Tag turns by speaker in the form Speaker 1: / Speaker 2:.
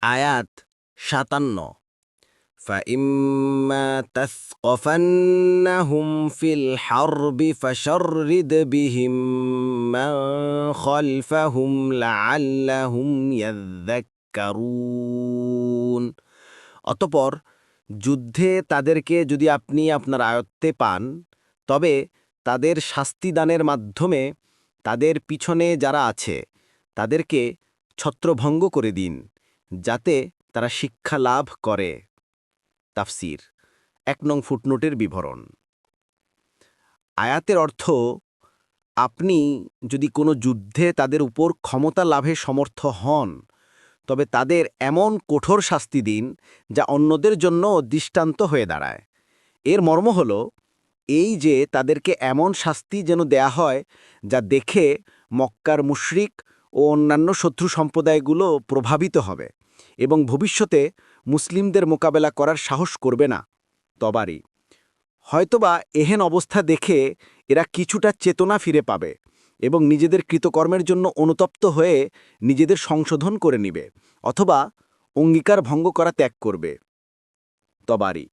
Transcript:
Speaker 1: আয়াত ৫৭। فإما تثقفنهم في الحرب فشرد بهم من خلفهم لعلهم يذكرون। অতঃপর যুদ্ধে তাদেরকে যদি আপনি আপনার আয়ত্তে পান, তবে তাদের শাস্তিদানের মাধ্যমে তাদের পিছনে যারা আছে তাদেরকে ছত্রভঙ্গ করে দিন, যাতে তারা শিক্ষা লাভ করে। তাফসির ১ নং ফুটনোটের বিবরণ। আয়াতের অর্থ, আপনি যদি কোনো যুদ্ধে তাদের উপর ক্ষমতা লাভে সমর্থ হন, তবে তাদের এমন কঠোর শাস্তি দিন যা অন্যদের জন্য দৃষ্টান্ত হয়ে দাঁড়ায়। এর মর্ম হল এই যে তাদেরকে এমন শাস্তি যেন দেয়া হয় যা দেখে মক্কার মুশরিক ও অন্যান্য শত্রু সম্প্রদায়গুলো প্রভাবিত হবে এবং ভবিষ্যতে মুসলিমদের মোকাবেলা করার সাহস করবে না। তবারি হয়তোবা এহেন অবস্থা দেখে এরা কিছুটা চেতনা ফিরে পাবে এবং নিজেদের কৃতকর্মের জন্য অনুতপ্ত হয়ে নিজেদের সংশোধন করে নিবে, অথবা অঙ্গীকার ভঙ্গ করা ত্যাগ করবে। তবারি